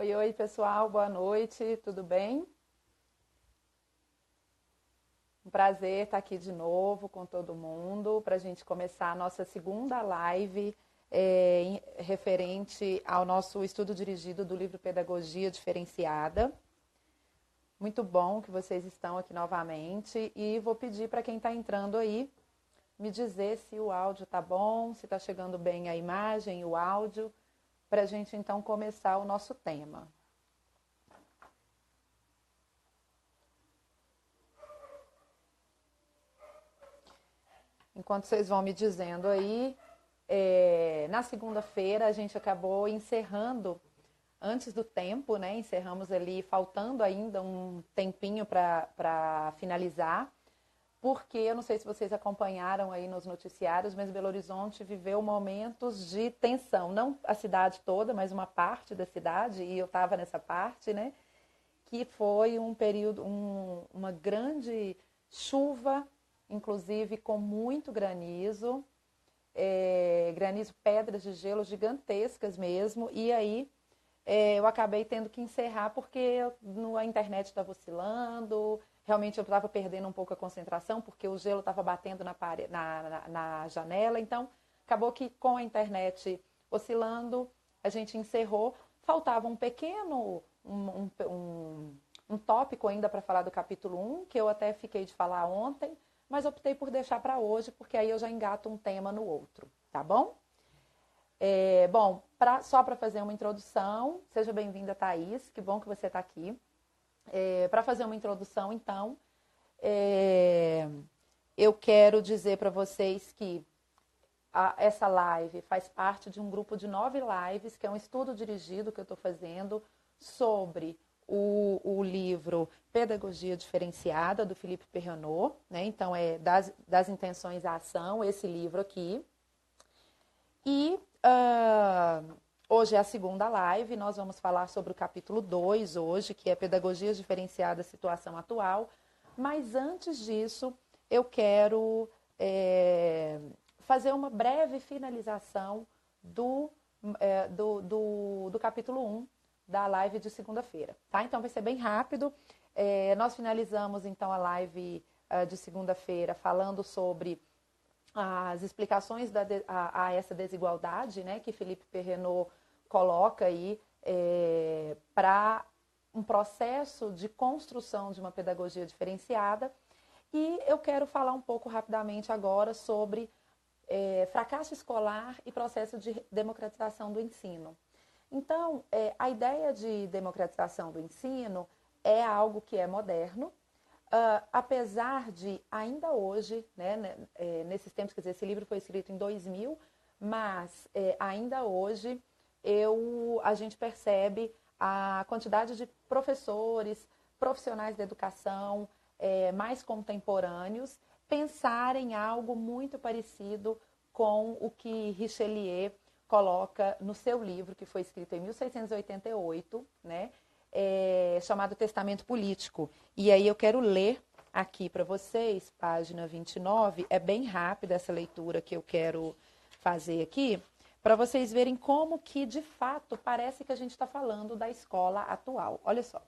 Oi, oi, pessoal, boa noite, tudo bem? Um prazer estar aqui de novo com todo mundo para a gente começar a nossa segunda live referente ao nosso estudo dirigido do livro Pedagogia Diferenciada. Muito bom que vocês estão aqui novamente e vou pedir para quem está entrando aí me dizer se o áudio está bom, se está chegando bem a imagem e o áudio, para a gente então começar o nosso tema. Enquanto vocês vão me dizendo aí, na segunda-feira a gente acabou encerrando antes do tempo, né? Encerramos ali, faltando ainda um tempinho para finalizar, porque eu não sei se vocês acompanharam aí nos noticiários, mas Belo Horizonte viveu momentos de tensão, não a cidade toda, mas uma parte da cidade, e eu estava nessa parte, né? Que foi um período, uma grande chuva, inclusive com muito granizo, granizo, pedras de gelo gigantescas mesmo, e aí eu acabei tendo que encerrar porque a internet estava oscilando, realmente eu estava perdendo um pouco a concentração, porque o gelo estava batendo na janela, então acabou que com a internet oscilando, a gente encerrou, faltava um pequeno, um tópico ainda para falar do capítulo 1, que eu até fiquei de falar ontem, mas optei por deixar para hoje, porque aí eu já engato um tema no outro, tá bom? Bom, só para fazer uma introdução, seja bem-vinda, Thaís, que bom que você está aqui. Para fazer uma introdução, então, eu quero dizer para vocês que essa live faz parte de um grupo de 9 lives, que é um estudo dirigido que eu estou fazendo sobre o livro Pedagogia Diferenciada, do Philippe Perrineau, né? Então, das intenções à ação, esse livro aqui. E hoje é a segunda live, nós vamos falar sobre o capítulo 2 hoje, que é Pedagogia Diferenciada, Situação Atual. Mas antes disso, eu quero fazer uma breve finalização do capítulo 1 da live de segunda-feira, tá? Então vai ser bem rápido. Nós finalizamos então a live de segunda-feira falando sobre as explicações a essa desigualdade, né, que Philippe Perrineau coloca aí para um processo de construção de uma pedagogia diferenciada. E eu quero falar um pouco rapidamente agora sobre fracasso escolar e processo de democratização do ensino. Então, a ideia de democratização do ensino é algo que é moderno, apesar de ainda hoje, né, nesses tempos, quer dizer, esse livro foi escrito em 2000, mas ainda hoje a gente percebe a quantidade de professores, profissionais da educação mais contemporâneos pensarem algo muito parecido com o que Richelieu coloca no seu livro, que foi escrito em 1688, né? Chamado Testamento Político. E aí eu quero ler aqui para vocês, página 29, é bem rápida essa leitura que eu quero fazer aqui, para vocês verem como que, de fato, parece que a gente está falando da escola atual. Olha só.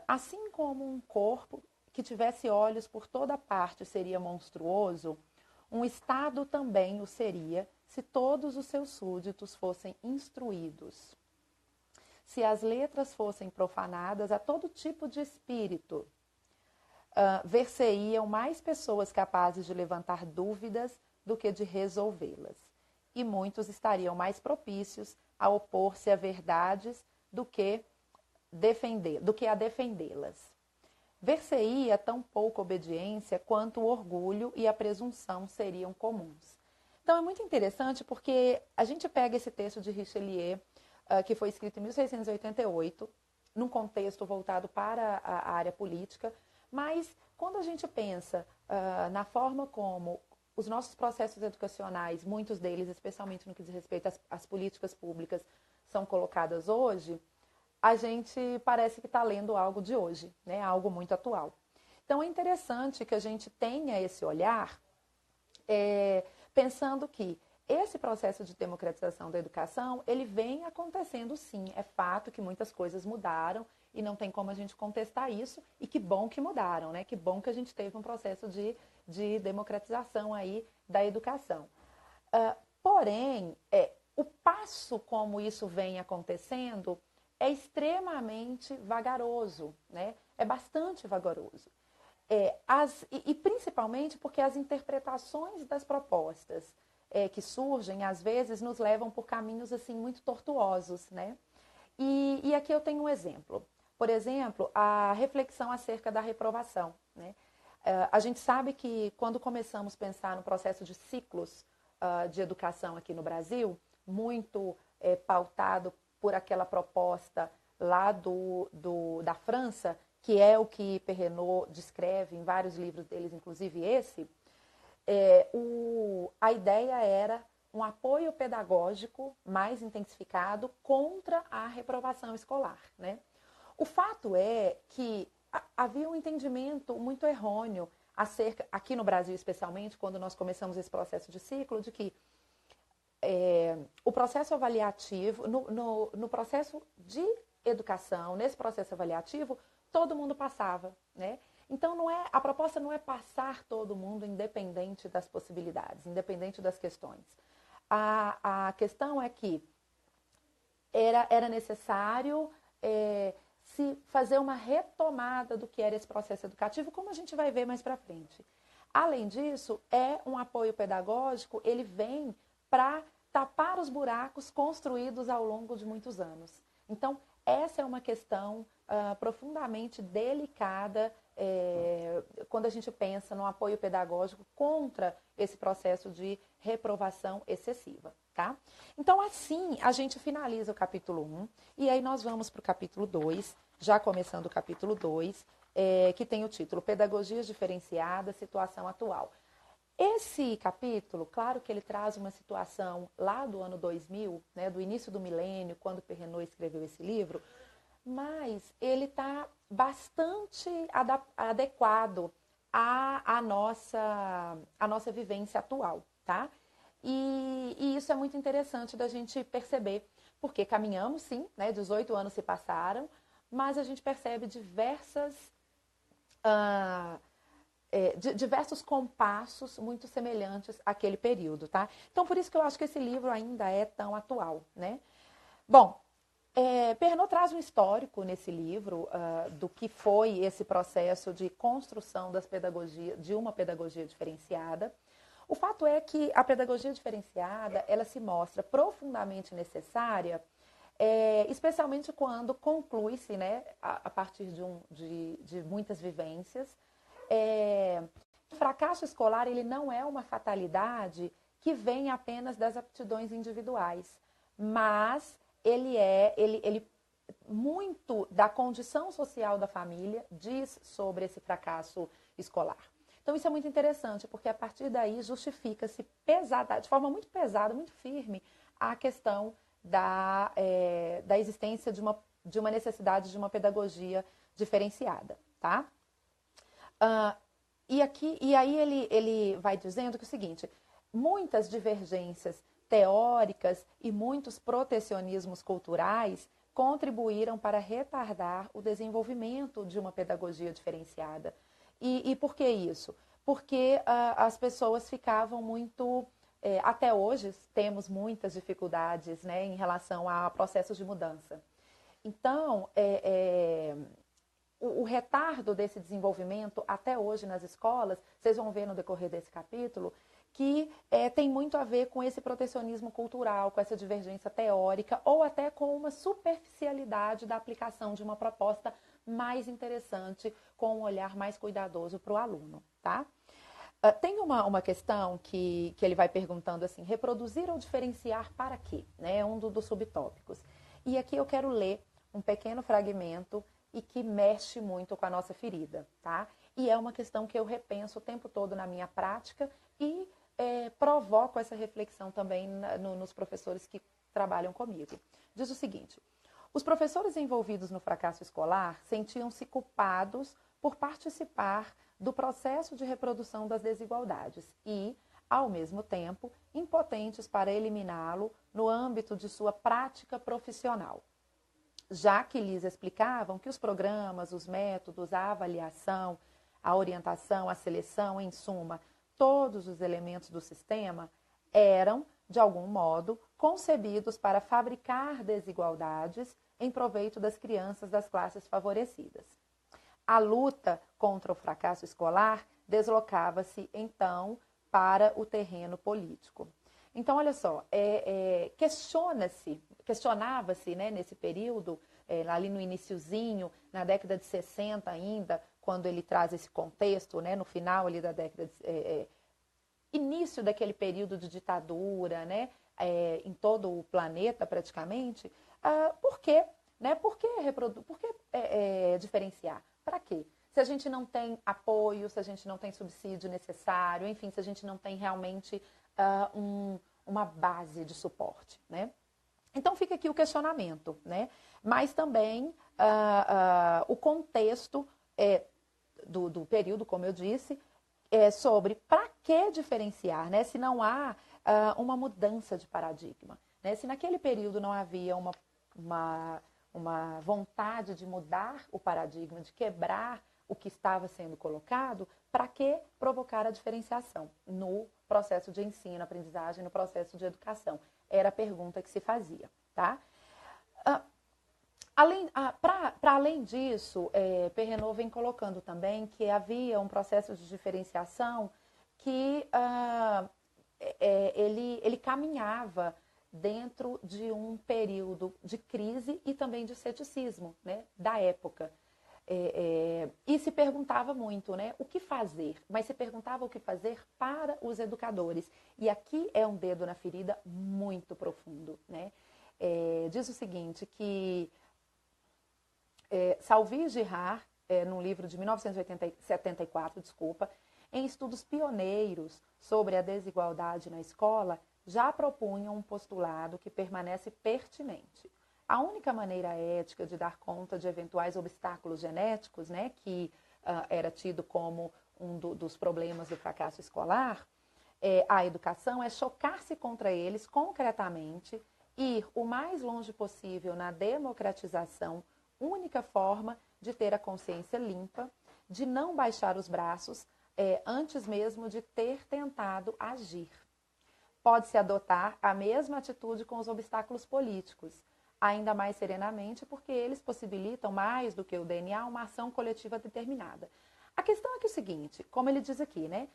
Assim como um corpo que tivesse olhos por toda parte seria monstruoso, um Estado também o seria se todos os seus súditos fossem instruídos. Se as letras fossem profanadas a todo tipo de espírito, ver-se-iam mais pessoas capazes de levantar dúvidas do que de resolvê-las. E muitos estariam mais propícios a opor-se a verdades do que a defendê-las. Ver-se-ia tão pouca obediência quanto o orgulho e a presunção seriam comuns. Então é muito interessante porque a gente pega esse texto de Richelieu, que foi escrito em 1688, num contexto voltado para a área política, mas quando a gente pensa na forma como os nossos processos educacionais, muitos deles, especialmente no que diz respeito às políticas públicas, são colocadas hoje, a gente parece que está lendo algo de hoje, né? Algo muito atual. Então é interessante que a gente tenha esse olhar pensando que esse processo de democratização da educação, ele vem acontecendo sim. É fato que muitas coisas mudaram e não tem como a gente contestar isso. E que bom que mudaram, né? Que bom que a gente teve um processo de democratização aí da educação. Porém, o passo como isso vem acontecendo é extremamente vagaroso, né? É bastante vagaroso. E principalmente porque as interpretações das propostas que surgem, às vezes, nos levam por caminhos assim muito tortuosos, né? E aqui eu tenho um exemplo. Por exemplo, a reflexão acerca da reprovação, né? A gente sabe que quando começamos a pensar no processo de ciclos de educação aqui no Brasil, muito pautado por aquela proposta lá da França, que é o que Perrenot descreve em vários livros deles, inclusive esse, a ideia era um apoio pedagógico mais intensificado contra a reprovação escolar, né? O fato é que havia um entendimento muito errôneo acerca, aqui no Brasil especialmente, quando nós começamos esse processo de ciclo, de que o processo avaliativo, no processo de educação, nesse processo avaliativo, todo mundo passava, né? Então, a proposta não é passar todo mundo independente das possibilidades, independente das questões. A questão é que era necessário se fazer uma retomada do que era esse processo educativo, como a gente vai ver mais para frente. Além disso, um apoio pedagógico, ele vem para tapar os buracos construídos ao longo de muitos anos. Então, essa é uma questão profundamente delicada quando a gente pensa no apoio pedagógico contra esse processo de reprovação excessiva, tá? Então, assim, a gente finaliza o capítulo 1 e aí nós vamos para o capítulo 2, já começando o capítulo 2, que tem o título Pedagogias Diferenciadas, Situação Atual. Esse capítulo, claro que ele traz uma situação lá do ano 2000, né, do início do milênio, quando Perrenot escreveu esse livro, mas ele está bastante adequado à nossa vivência atual, tá? E isso é muito interessante da gente perceber, porque caminhamos sim, né, 18 anos se passaram, mas a gente percebe diversos compassos muito semelhantes àquele período, tá? Então, por isso que eu acho que esse livro ainda é tão atual, né? Bom, Perrenot traz um histórico nesse livro do que foi esse processo de construção de uma pedagogia diferenciada. O fato é que a pedagogia diferenciada, ela se mostra profundamente necessária, especialmente quando conclui-se, né, a partir de muitas vivências. O fracasso escolar, ele não é uma fatalidade que vem apenas das aptidões individuais, mas ele muito da condição social da família diz sobre esse fracasso escolar. Então, isso é muito interessante, porque a partir daí justifica-se de forma muito pesada, muito firme, a questão da existência de uma necessidade de uma pedagogia diferenciada, tá? E aí ele vai dizendo que é o seguinte, muitas divergências teóricas e muitos protecionismos culturais contribuíram para retardar o desenvolvimento de uma pedagogia diferenciada. E por que isso? Porque as pessoas ficavam muito... até hoje temos muitas dificuldades, né, em relação a processos de mudança. Então, o retardo desse desenvolvimento até hoje nas escolas, vocês vão ver no decorrer desse capítulo, que tem muito a ver com esse protecionismo cultural, com essa divergência teórica ou até com uma superficialidade da aplicação de uma proposta mais interessante, com um olhar mais cuidadoso para o aluno, tá? Tem uma questão que ele vai perguntando assim, reproduzir ou diferenciar para quê? Né? É um dos subtópicos. E aqui eu quero ler um pequeno fragmento e que mexe muito com a nossa ferida, tá? E é uma questão que eu repenso o tempo todo na minha prática e provoco essa reflexão também nos professores que trabalham comigo. Diz o seguinte, os professores envolvidos no fracasso escolar sentiam-se culpados por participar do processo de reprodução das desigualdades e, ao mesmo tempo, impotentes para eliminá-lo no âmbito de sua prática profissional, já que lhes explicavam que os programas, os métodos, a avaliação, a orientação, a seleção, em suma, todos os elementos do sistema eram, de algum modo, concebidos para fabricar desigualdades em proveito das crianças das classes favorecidas. A luta contra o fracasso escolar deslocava-se, então, para o terreno político. Então, olha só, questionava-se, né, nesse período, ali no iniciozinho, na década de 60 ainda, quando ele traz esse contexto, né, no final ali da década de, início daquele período de ditadura, né, em todo o planeta praticamente, por quê? Né? Por que diferenciar? Para quê? Se a gente não tem apoio, se a gente não tem subsídio necessário, enfim, se a gente não tem realmente uma base de suporte, né? Então fica aqui o questionamento, né? Mas também o contexto do período, como eu disse, sobre para que diferenciar, né? Se não há uma mudança de paradigma, né? Se naquele período não havia uma vontade de mudar o paradigma, de quebrar o que estava sendo colocado, para que provocar a diferenciação no processo de ensino, aprendizagem, no processo de educação? Era a pergunta que se fazia, tá? Para além disso, Perrenot vem colocando também que havia um processo de diferenciação que ele caminhava dentro de um período de crise e também de ceticismo, né, da época. E se perguntava muito, né, o que fazer, mas se perguntava o que fazer para os educadores. E aqui é um dedo na ferida muito profundo, né? Diz o seguinte, que Salvi Girard, num livro de 1974, em estudos pioneiros sobre a desigualdade na escola, já propunham um postulado que permanece pertinente. A única maneira ética de dar conta de eventuais obstáculos genéticos, né, que era tido como um dos problemas do fracasso escolar, a educação é chocar-se contra eles concretamente, ir o mais longe possível na democratização, única forma de ter a consciência limpa, de não baixar os braços, antes mesmo de ter tentado agir. Pode-se adotar a mesma atitude com os obstáculos políticos, ainda mais serenamente, porque eles possibilitam, mais do que o DNA, uma ação coletiva determinada. A questão é que é o seguinte, como ele diz aqui, né?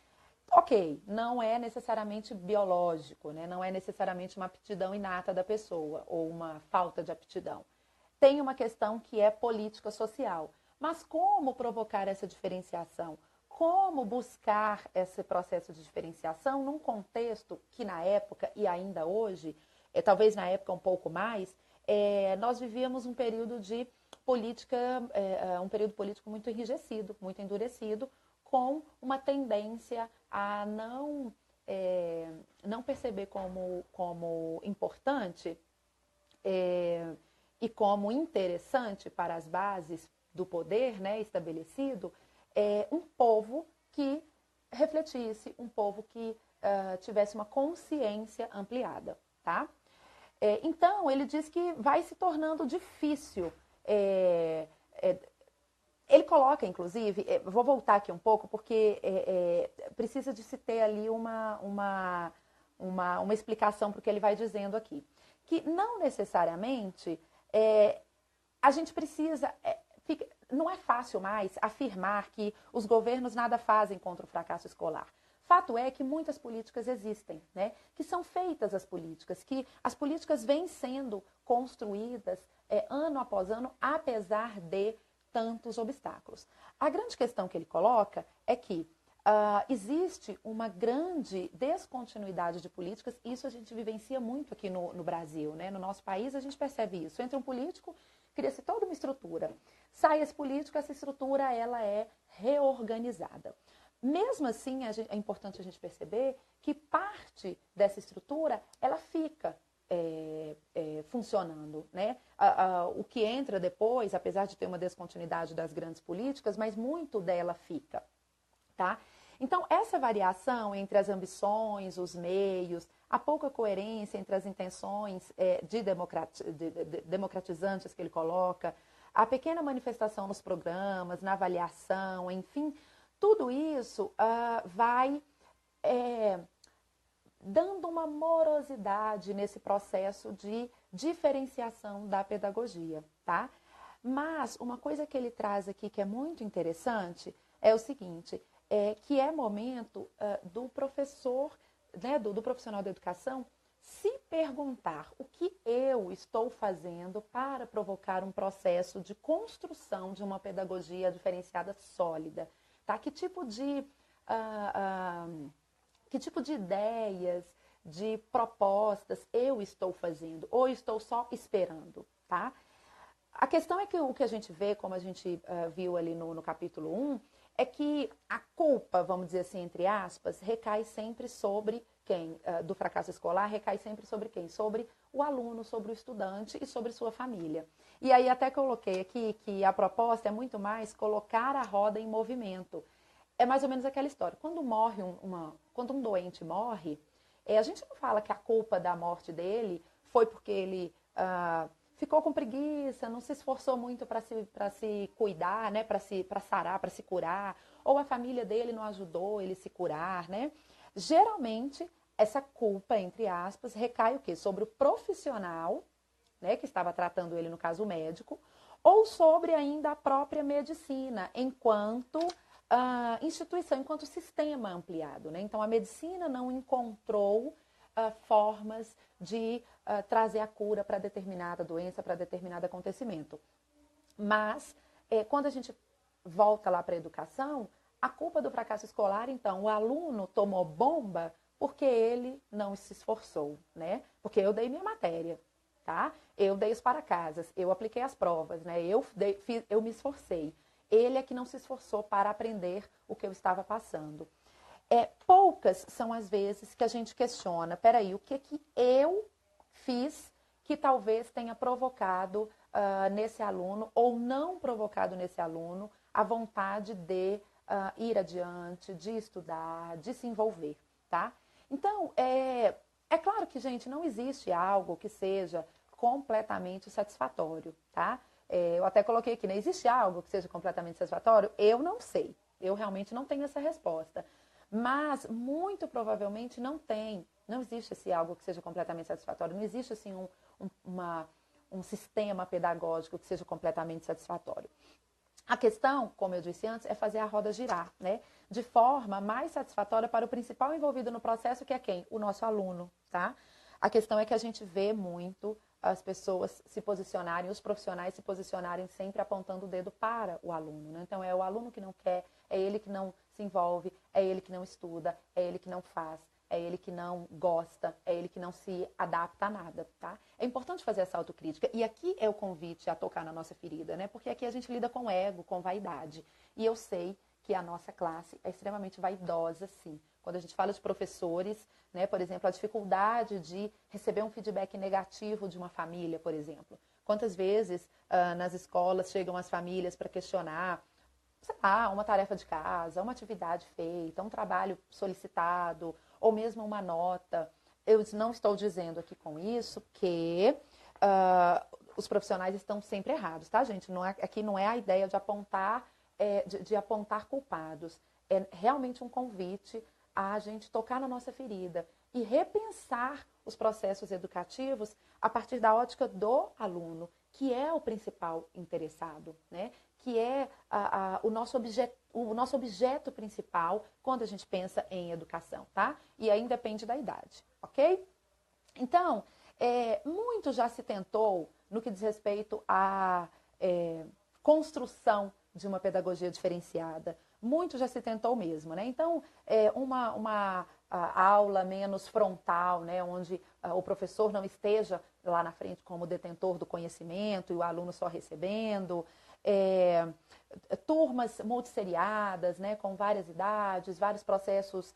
Ok, não é necessariamente biológico, né? Não é necessariamente uma aptidão inata da pessoa ou uma falta de aptidão. Tem uma questão que é política social. Mas como provocar essa diferenciação? Como buscar esse processo de diferenciação num contexto que na época e ainda hoje, talvez na época um pouco mais, nós vivíamos um período de política, um período político muito enrijecido, muito endurecido, com uma tendência a não perceber como importante e como interessante para as bases do poder, né, estabelecido, um povo que refletisse, um povo que tivesse uma consciência ampliada, tá? Então, ele diz que vai se tornando difícil. Ele coloca, inclusive, vou voltar aqui um pouco, porque precisa de se ter ali uma explicação para o que ele vai dizendo aqui. Que não necessariamente a gente precisa... não é fácil mais afirmar que os governos nada fazem contra o fracasso escolar. Fato é que muitas políticas existem, né? Que são feitas as políticas, que as políticas vêm sendo construídas ano após ano, apesar de tantos obstáculos. A grande questão que ele coloca é que existe uma grande descontinuidade de políticas, isso a gente vivencia muito aqui no Brasil, né? No nosso país a gente percebe isso. Entra um político, cria-se toda uma estrutura. Sai esse político, essa estrutura ela é reorganizada. Mesmo assim, é importante a gente perceber que parte dessa estrutura ela fica funcionando, né? O que entra depois, apesar de ter uma descontinuidade das grandes políticas, mas muito dela fica, tá? Então, essa variação entre as ambições, os meios, a pouca coerência entre as intenções democratizantes que ele coloca, a pequena manifestação nos programas, na avaliação, enfim, tudo isso vai dando uma morosidade nesse processo de diferenciação da pedagogia, tá? Mas uma coisa que ele traz aqui que é muito interessante é o seguinte, que é momento do professor, né, do profissional da educação, se perguntar o que eu estou fazendo para provocar um processo de construção de uma pedagogia diferenciada sólida, tá? Que tipo de ideias, de propostas eu estou fazendo ou estou só esperando, tá? A questão é que o que a gente vê, como a gente viu ali no capítulo 1, é que a culpa, vamos dizer assim, entre aspas, recai sempre sobre quem? Do fracasso escolar, recai sempre sobre quem? Sobre o aluno, sobre o estudante e sobre sua família. E aí até coloquei aqui que a proposta é muito mais colocar a roda em movimento. É mais ou menos aquela história. Quando quando um doente morre, a gente não fala que a culpa da morte dele foi porque ele ficou com preguiça, não se esforçou muito para se cuidar, né? Para sarar, para se curar, ou a família dele não ajudou ele se curar, né? Geralmente, essa culpa, entre aspas, recai o quê? Sobre o profissional, né, que estava tratando ele, no caso o médico, ou sobre ainda a própria medicina, enquanto instituição, enquanto sistema ampliado, né? Então, a medicina não encontrou formas de trazer a cura para determinada doença, para determinado acontecimento. Mas, quando a gente volta lá para a educação, a culpa do fracasso escolar, então, o aluno tomou bomba porque ele não se esforçou, né? Porque eu dei minha matéria, tá? Eu dei os para-casas, eu apliquei as provas, né? Eu me esforcei. Ele é que não se esforçou para aprender o que eu estava passando. Poucas são as vezes que a gente questiona, peraí, o que eu fiz que talvez tenha provocado nesse aluno ou não provocado nesse aluno a vontade de ir adiante, de estudar, de se envolver, tá? Então, é claro que, gente, não existe algo que seja completamente satisfatório, tá? Eu até coloquei aqui, né? Existe algo que seja completamente satisfatório? Eu não sei. Eu realmente não tenho essa resposta. Mas, muito provavelmente, não tem. Não existe esse algo que seja completamente satisfatório. Não existe, assim, um sistema pedagógico que seja completamente satisfatório. A questão, como eu disse antes, é fazer a roda girar, né? De forma mais satisfatória para o principal envolvido no processo, que é quem? O nosso aluno, tá? A questão é que a gente vê muito as pessoas se posicionarem, os profissionais se posicionarem sempre apontando o dedo para o aluno, né? Então, é o aluno que não quer, é ele que não se envolve, é ele que não estuda, é ele que não faz, é ele que não gosta, é ele que não se adapta a nada, tá? É importante fazer essa autocrítica. E aqui é o convite a tocar na nossa ferida, né? Porque aqui a gente lida com ego, com vaidade. E eu sei que a nossa classe é extremamente vaidosa, sim. Quando a gente fala de professores, né, por exemplo, a dificuldade de receber um feedback negativo de uma família, por exemplo. Quantas vezes nas escolas chegam as famílias para questionar, sei lá, uma tarefa de casa, uma atividade feita, um trabalho solicitado, ou mesmo uma nota. Eu não estou dizendo aqui com isso que os profissionais estão sempre errados, tá, gente? Aqui não é a ideia de apontar, de apontar culpados. É realmente um convite a gente tocar na nossa ferida e repensar os processos educativos a partir da ótica do aluno, que é o principal interessado, né? Que é o nosso objeto principal quando a gente pensa em educação, tá? E aí depende da idade, ok? Então, muito já se tentou no que diz respeito à construção de uma pedagogia diferenciada. Muito já se tentou mesmo, né? Então, uma aula menos frontal, né? Onde o professor não esteja lá na frente como detentor do conhecimento e o aluno só recebendo. Turmas multisseriadas, né? Com várias idades, vários processos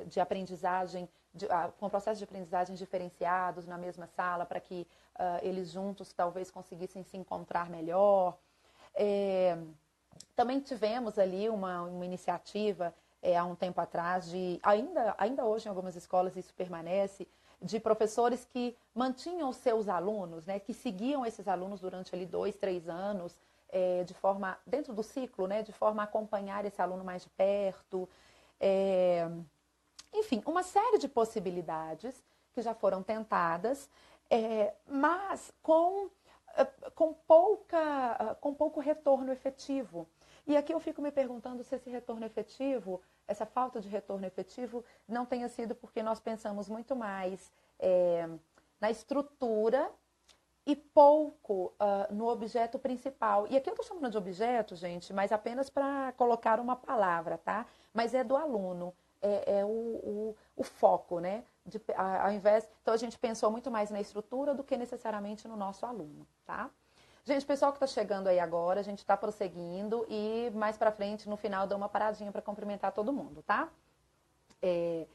de aprendizagem, com processos de aprendizagem diferenciados na mesma sala para que eles juntos talvez conseguissem se encontrar melhor. Também tivemos ali uma iniciativa há um tempo atrás, ainda hoje em algumas escolas isso permanece, de professores que mantinham os seus alunos, né, que seguiam esses alunos durante ali 2, 3 anos, de forma, dentro do ciclo, né, de forma a acompanhar esse aluno mais de perto. Enfim, uma série de possibilidades que já foram tentadas, mas com pouco retorno efetivo. E aqui eu fico me perguntando se esse retorno efetivo, essa falta de retorno efetivo, não tenha sido porque nós pensamos muito mais na estrutura e pouco no objeto principal. E aqui eu estou chamando de objeto, gente, mas apenas para colocar uma palavra, tá? Mas é do aluno, o foco, né? Ao invés, então a gente pensou muito mais na estrutura do que necessariamente no nosso aluno, tá? Gente, pessoal que está chegando aí agora, a gente está prosseguindo e mais para frente, no final, dou uma paradinha para cumprimentar todo mundo, tá? E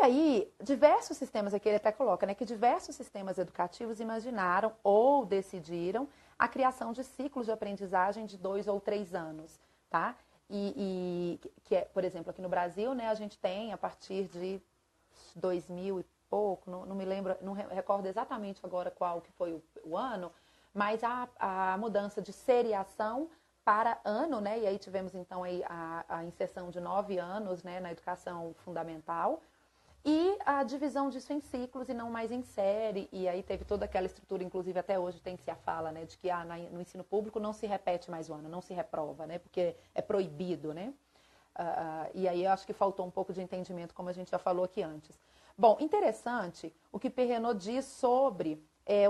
aí, diversos sistemas, aqui ele até coloca, né, que diversos sistemas educativos imaginaram ou decidiram a criação de ciclos de aprendizagem de 2 ou 3 anos, tá? Que é, por exemplo, aqui no Brasil, né, a gente tem a partir de 2000 e pouco, não me lembro, não recordo exatamente agora qual que foi o ano, mas a mudança de seriação para ano, né, e aí tivemos então aí a inserção de 9 anos, né, na educação fundamental, e a divisão disso em ciclos e não mais em série, e aí teve toda aquela estrutura, inclusive até hoje tem-se a fala, né, de que no ensino público não se repete mais o ano, não se reprova, né, porque é proibido, né? E aí eu acho que faltou um pouco de entendimento, como a gente já falou aqui antes. Bom, interessante o que Perrenot diz sobre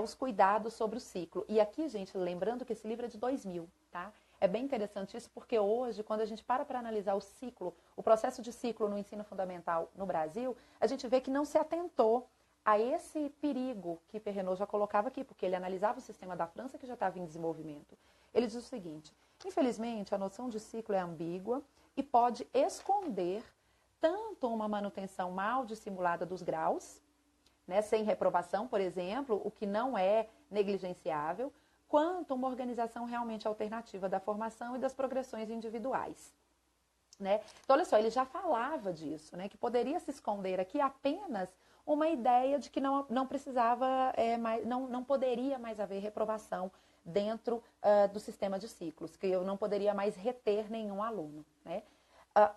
os cuidados sobre o ciclo. E aqui, gente, lembrando que esse livro é de 2000, tá? É bem interessante isso, porque hoje, quando a gente para analisar o ciclo, o processo de ciclo no ensino fundamental no Brasil, a gente vê que não se atentou a esse perigo que Perrenot já colocava aqui, porque ele analisava o sistema da França que já estava em desenvolvimento. Ele diz o seguinte: infelizmente, a noção de ciclo é ambígua e pode esconder tanto uma manutenção mal dissimulada dos graus, né, sem reprovação, por exemplo, o que não é negligenciável, quanto uma organização realmente alternativa da formação e das progressões individuais. Né? Então, olha só, ele já falava disso, né, que poderia se esconder aqui apenas uma ideia de que não precisava, não poderia mais haver reprovação dentro do sistema de ciclos, que eu não poderia mais reter nenhum aluno. Né?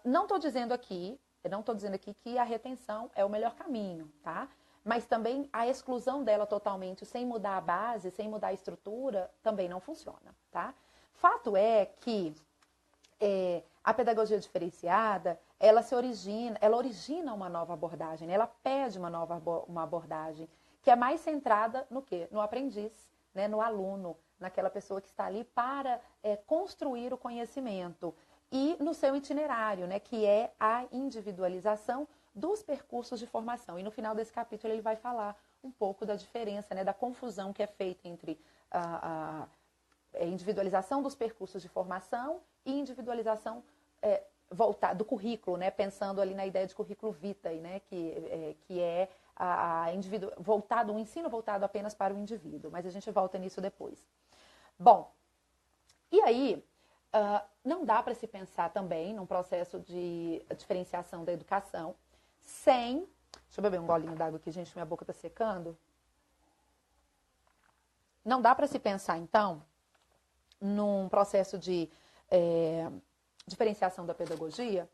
Não estou dizendo aqui que a retenção é o melhor caminho, tá? Mas também a exclusão dela totalmente, sem mudar a base, sem mudar a estrutura, também não funciona, tá? Fato é que a pedagogia diferenciada, ela origina uma nova abordagem, né? Ela pede uma abordagem que é mais centrada no quê? No aprendiz, né? No aluno, naquela pessoa que está ali para construir o conhecimento e no seu itinerário, né? Que é a individualização dos percursos de formação. E no final desse capítulo ele vai falar um pouco da diferença, né, da confusão que é feita entre a individualização dos percursos de formação e individualização do currículo, né, pensando ali na ideia de currículo vitae, né, que é um ensino voltado apenas para o indivíduo. Mas a gente volta nisso depois. Bom, e aí não dá para se pensar também num processo de diferenciação da educação sem... Deixa eu beber um golinho d'água aqui, gente, minha boca está secando. Não dá para se pensar, então, num processo de diferenciação da pedagogia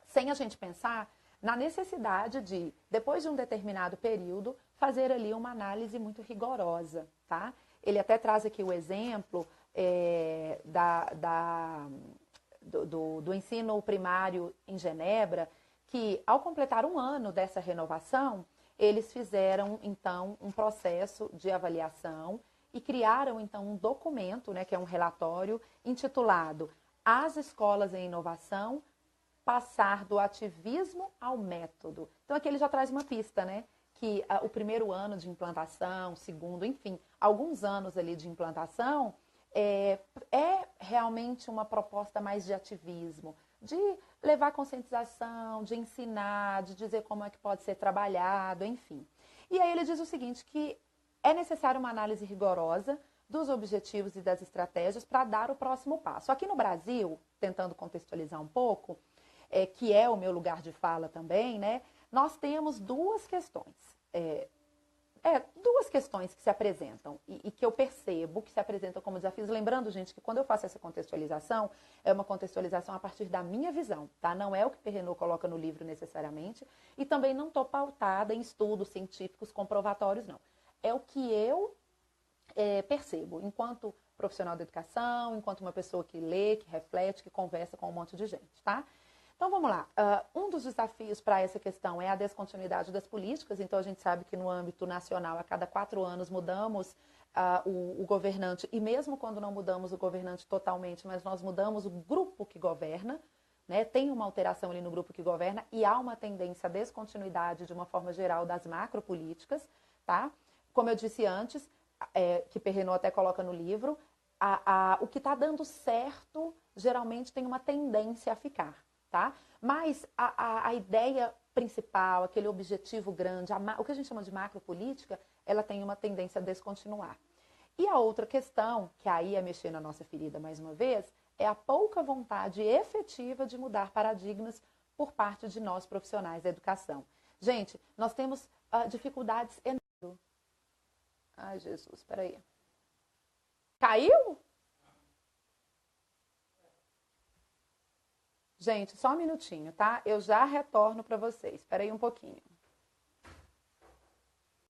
sem a gente pensar na necessidade de, depois de um determinado período, fazer ali uma análise muito rigorosa, tá? Ele até traz aqui o exemplo do ensino primário em Genebra, que ao completar um ano dessa renovação, eles fizeram então um processo de avaliação e criaram então um documento, né, que é um relatório intitulado As Escolas em Inovação, passar do ativismo ao método. Então aqui ele já traz uma pista, né, que o primeiro ano de implantação, segundo, enfim, alguns anos ali de implantação, é realmente uma proposta mais de ativismo, de levar conscientização, de ensinar, de dizer como é que pode ser trabalhado, enfim. E aí ele diz o seguinte, que é necessário uma análise rigorosa dos objetivos e das estratégias para dar o próximo passo. Aqui no Brasil, tentando contextualizar um pouco, que é o meu lugar de fala também, né? Nós temos duas questões. Duas questões que se apresentam e que eu percebo que se apresentam como desafios. Lembrando, gente, que quando eu faço essa contextualização, é uma contextualização a partir da minha visão, tá? Não é o que Perrenot coloca no livro necessariamente. E também não estou pautada em estudos científicos comprovatórios, não. É o que eu percebo enquanto profissional da educação, enquanto uma pessoa que lê, que reflete, que conversa com um monte de gente, tá? Então vamos lá. Um dos desafios para essa questão é a descontinuidade das políticas. Então a gente sabe que no âmbito nacional, a cada 4 anos mudamos o governante, e mesmo quando não mudamos o governante totalmente, mas nós mudamos o grupo que governa, né? Tem uma alteração ali no grupo que governa e há uma tendência à descontinuidade de uma forma geral das macropolíticas, tá? Como eu disse antes, que Perrenot até coloca no livro, o que está dando certo geralmente tem uma tendência a ficar. Tá? Mas a ideia principal, aquele objetivo grande, o que a gente chama de macropolítica, ela tem uma tendência a descontinuar. E a outra questão, que aí é mexer na nossa ferida mais uma vez, é a pouca vontade efetiva de mudar paradigmas por parte de nós profissionais da educação. Gente, nós temos dificuldades enormes. Ai, Jesus, peraí. Caiu? Gente, só um minutinho, tá? Eu já retorno para vocês. Espera aí um pouquinho.